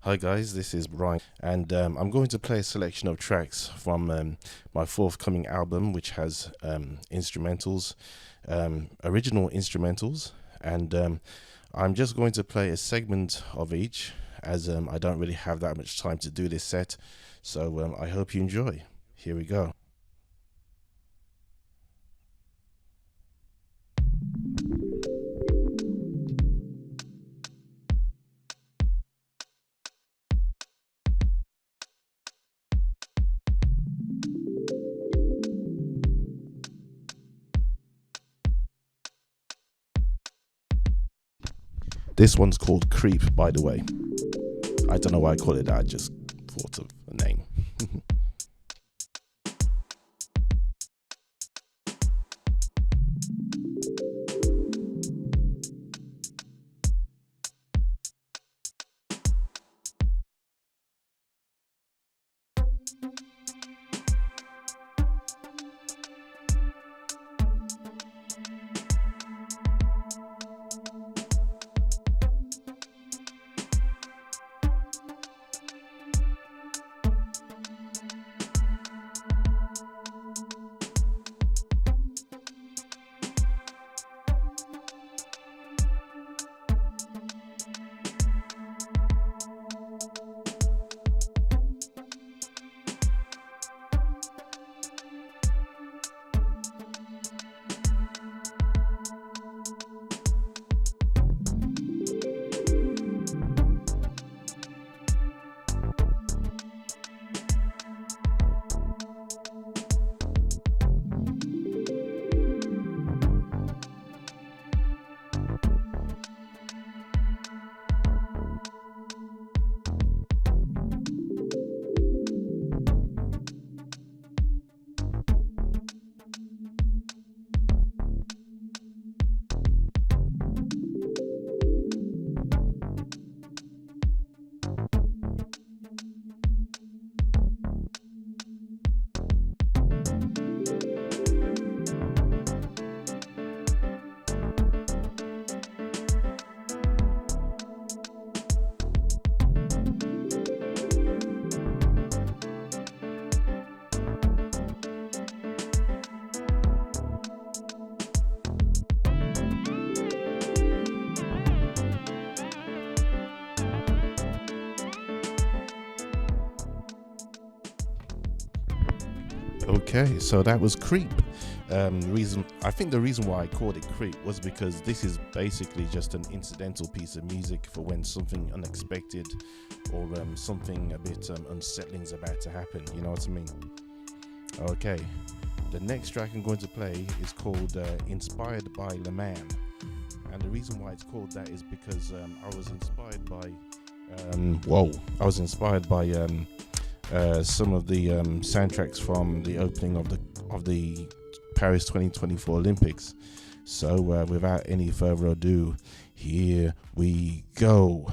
Hi guys, this is Bryan, and I'm going to play a selection of tracks from my forthcoming album, which has instrumentals, original instrumentals, and I'm just going to play a segment of each, as I don't really have that much time to do this set, so I hope you enjoy. Here we go. This one's called Creep, by the way. I don't know why I call it that, I just thought of a name. Okay, so that was Creep. The reason why I called it Creep was because this is basically just an incidental piece of music for when something unexpected or something a bit unsettling is about to happen. You know what I mean? Okay, the next track I'm going to play is called Inspired by Le Masne, and the reason why it's called that is because I was inspired by some of the soundtracks from the opening of the Paris 2024 Olympics. So without any further ado, here we go.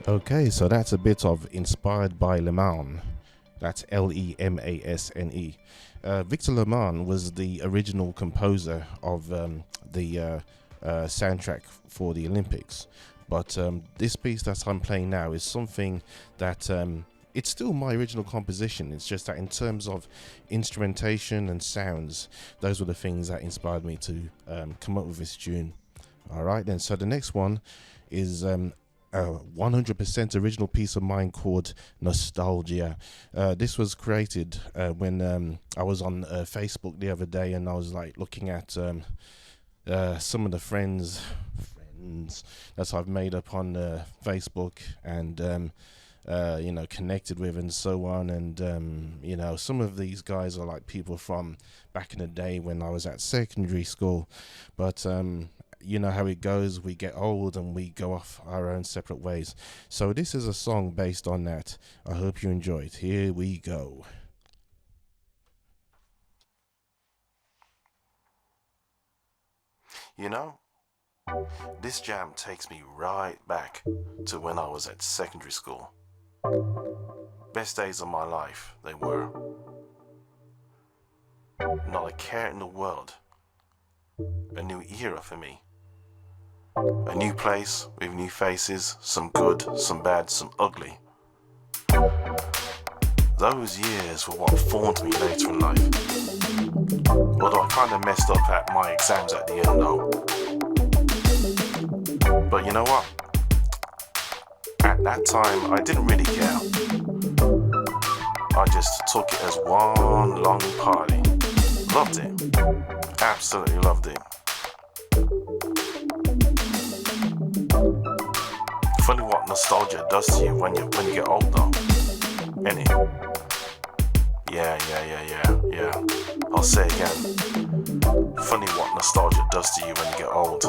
Okay, so that's a bit of Inspired by Le Masne. That's Lemasne. Victor Le Masne was the original composer of the soundtrack for the Olympics. But this piece that I'm playing now is something that it's still my original composition. It's just that in terms of instrumentation and sounds, those were the things that inspired me to come up with this tune. All right, then. So the next one is a 100% original piece of mine called Nostalgia. This was created when I was on Facebook the other day, and I was like looking at some of the friends that I've made up on Facebook, and connected with and so on. And some of these guys are like people from back in the day when I was at secondary school, but you know how it goes, we get old and we go off our own separate ways. So this is a song based on that. I hope you enjoy it. Here we go. You know, this jam takes me right back to when I was at secondary school. Best days of my life, they were. Not a care in the world. A new era for me. A new place with new faces, some good, some bad, some ugly. Those years were what formed me later in life. Although I kinda messed up at my exams at the end though. But you know what? At that time, I didn't really care. I just took it as one long party. Loved it. Absolutely loved it. Funny what nostalgia does to you when you get older, ain't it? Yeah. I'll say again. Funny what nostalgia does to you when you get old.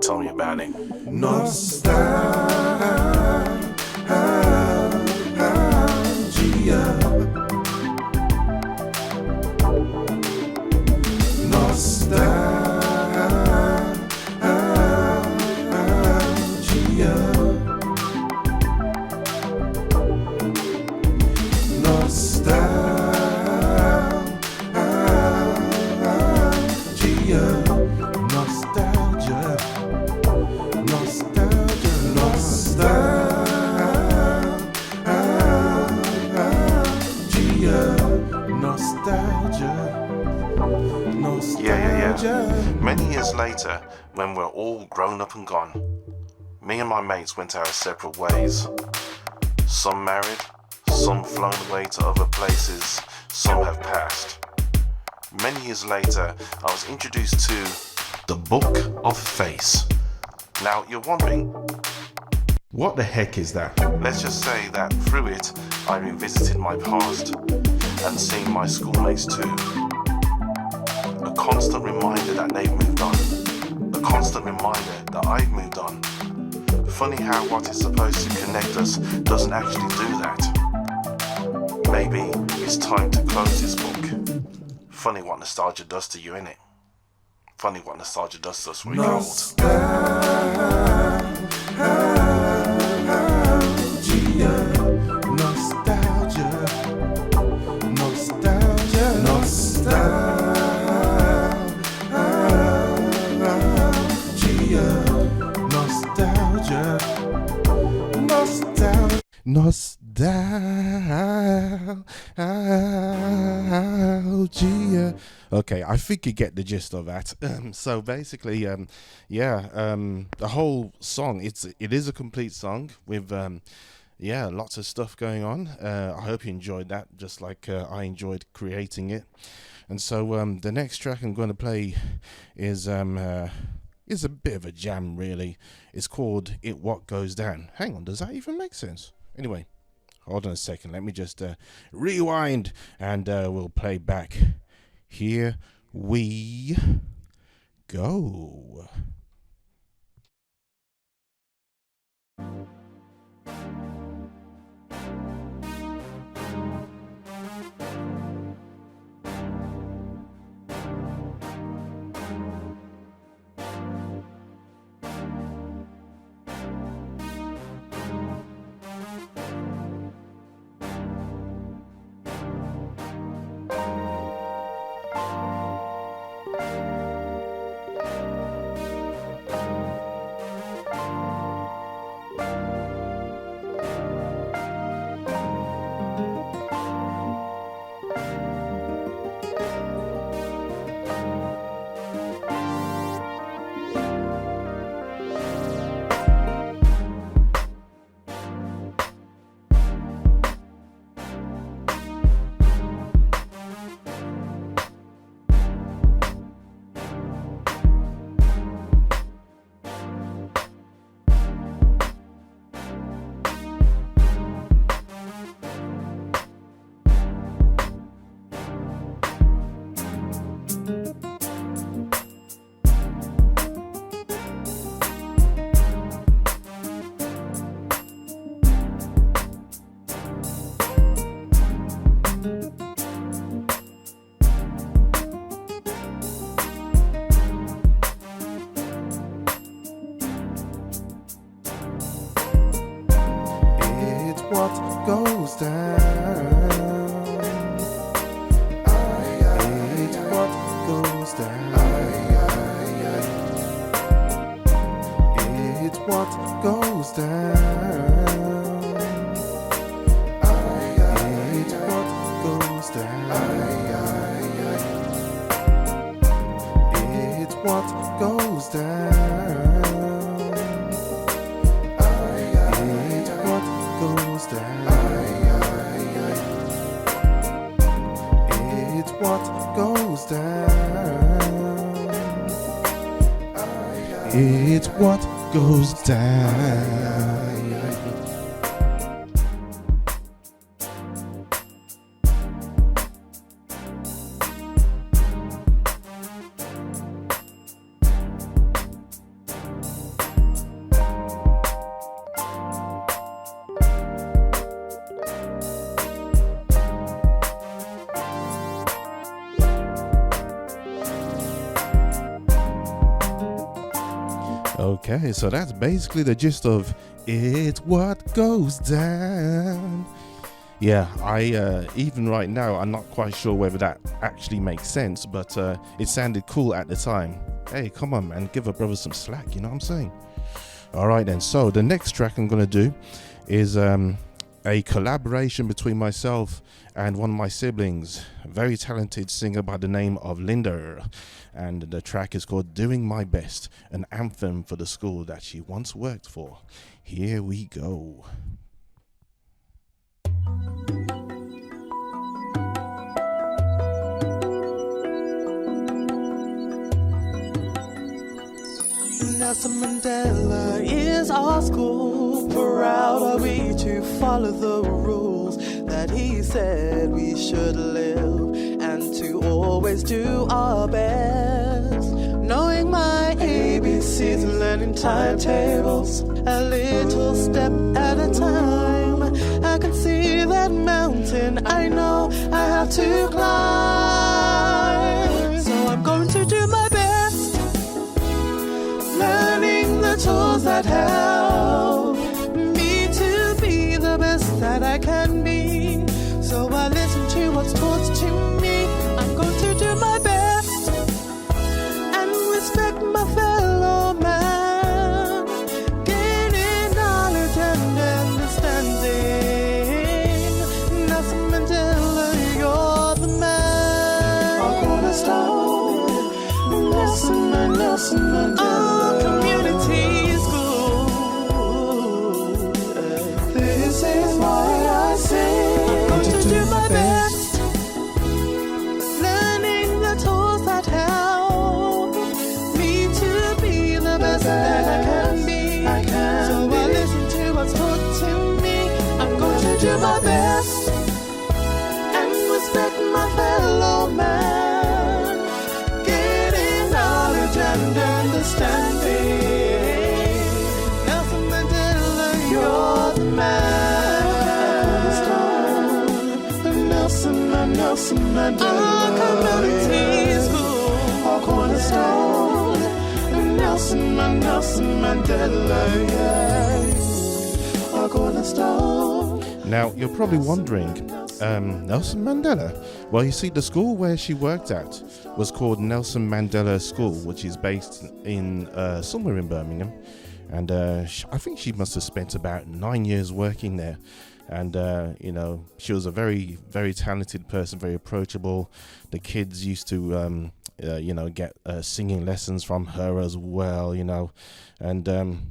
Tell me about it. Nostalgia. Many years later, when we're all grown up and gone, me and my mates went our separate ways. Some married, some flown away to other places, some have passed. Many years later, I was introduced to the Book of Face. Now, you're wondering, what the heck is that? Let's just say that through it, I revisited my past and seeing my schoolmates too. A constant reminder that they've moved on. A constant reminder that I've moved on. Funny how what is supposed to connect us doesn't actually do that. Maybe it's time to close this book. Funny what nostalgia does to you, innit? Funny what nostalgia does to us when we get Nostalgia. Okay, I think you get the gist of that. So basically, the whole song, it is a complete song with lots of stuff going on. I hope you enjoyed that, just like I enjoyed creating it. And so the next track I'm going to play is a bit of a jam, really. It's called It What Goes Down. Hang on, does that even make sense? Anyway, hold on a second. Let me just rewind, and we'll play back. Here we go. what goes down. It's what goes down. It's what goes down. It's what goes down. It's what goes down. It's what goes down. It's what goes down. It's what goes down. Okay, so that's basically the gist of It's What Goes Down. Yeah, I even right now, I'm not quite sure whether that actually makes sense, but it sounded cool at the time. Hey, come on, man, give a brother some slack, you know what I'm saying? All right, then. So the next track I'm going to do is a collaboration between myself and one of my siblings, a very talented singer by the name of Linda. And the track is called Doing My Best, an anthem for the school that she once worked for. Here we go. Nelson Mandela is our school. Proud are we to follow the rules that he said we should live, and to always do our best. Knowing my ABCs and learning timetables, a little step at a time. I can see that mountain, I know I have to climb. So I'm going to do my best, learning the tools that help me to be the best that I can be. So I listen to what's taught to me. I'm going to do my best and respect my fellow man, gaining knowledge and understanding. Nelson Mandela, you're the man. Our cornerstone, Nelson Mandela. Community school. This is why I say I'm going to do my best, learning the tools that help me to be the best that I can be. So I listen to what's taught to me. I'm going to do my best and respect my fellow man, getting knowledge and understanding. Nelson Mandela, you're the man. Nelson Mandela. Our community school. Our cornerstone. Nelson Mandela, yeah. Our cornerstone. Now, you're probably wondering, Nelson Mandela? Well, you see, the school where she worked at was called Nelson Mandela School, which is based in somewhere in Birmingham. And I think she must have spent about 9 years working there. And, you know, she was a very, very talented person, very approachable. The kids used to, you know, get singing lessons from her as well, you know. And,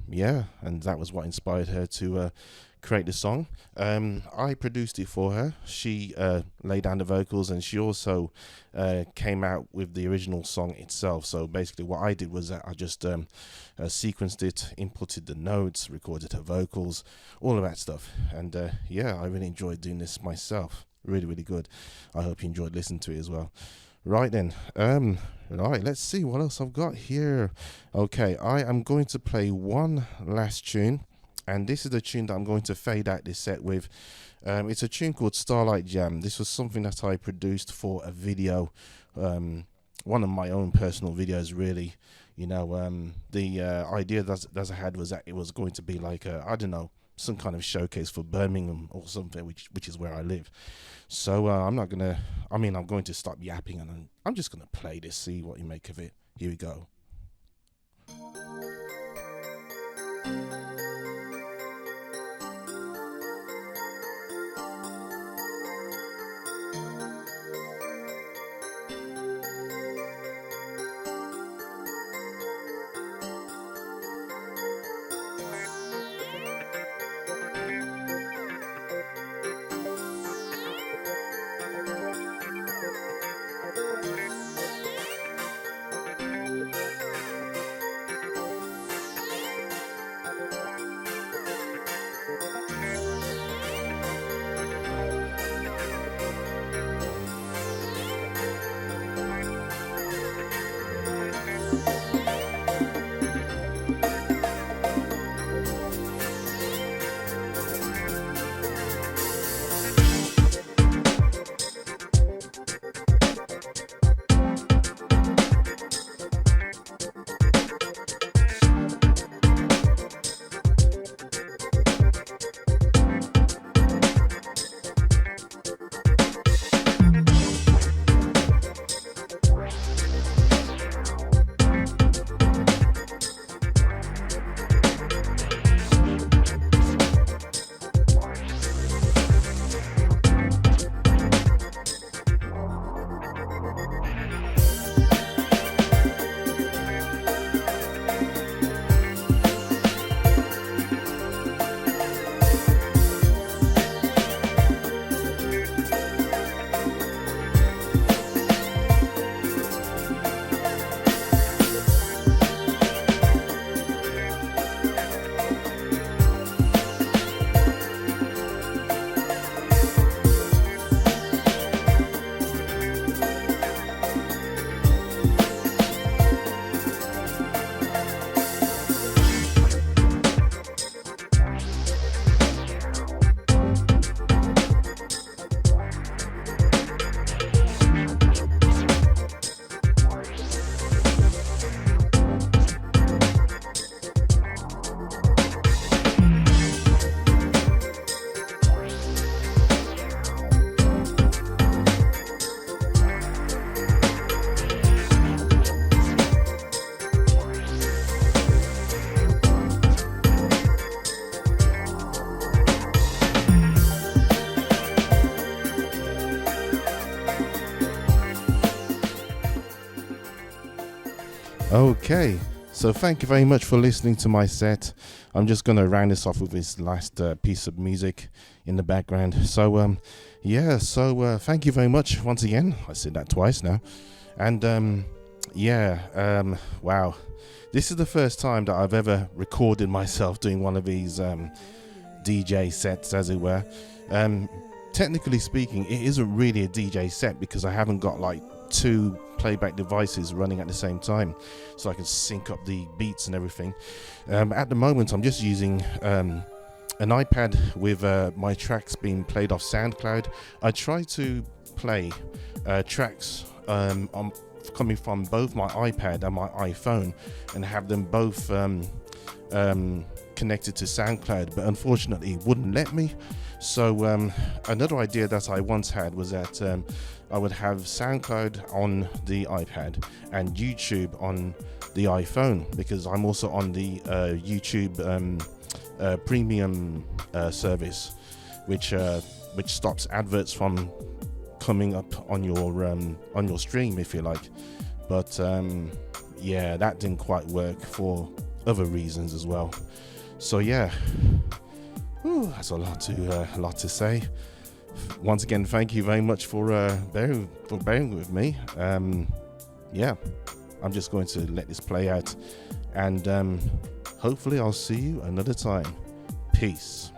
yeah, and that was what inspired her to create the song. I produced it for her. She laid down the vocals, and she also came out with the original song itself. So basically what I did was that I just sequenced it, inputted the notes, recorded her vocals, all of that stuff. And yeah, I really enjoyed doing this myself. Really, really good. I hope you enjoyed listening to it as well. Right then, right, let's see what else I've got here. Okay, I am going to play one last tune. And this is the tune that I'm going to fade out this set with. It's a tune called Starlight Jam. This was something that I produced for a video, one of my own personal videos, really. You know, the idea that I had was that it was going to be like, I don't know, some kind of showcase for Birmingham or something, which is where I live. So I'm going to stop yapping, and I'm just gonna play this, see what you make of it. Here we go. Okay, so thank you very much for listening to my set. I'm just going to round this off with this last piece of music in the background. So, thank you very much once again. I said that twice now. And, wow. This is the first time that I've ever recorded myself doing one of these DJ sets, as it were. Technically speaking, it isn't really a DJ set because I haven't got like two playback devices running at the same time, so I can sync up the beats and everything. At the moment, I'm just using an iPad with my tracks being played off SoundCloud. I try to play tracks coming from both my iPad and my iPhone and have them both connected to SoundCloud, but unfortunately it wouldn't let me. So another idea that I once had was that I would have SoundCloud on the iPad and YouTube on the iPhone, because I'm also on the YouTube premium service, which stops adverts from coming up on your stream, if you like. But that didn't quite work for other reasons as well. So yeah, that's a lot to say. Once again, thank you very much for bearing with me. I'm just going to let this play out, and hopefully I'll see you another time. Peace.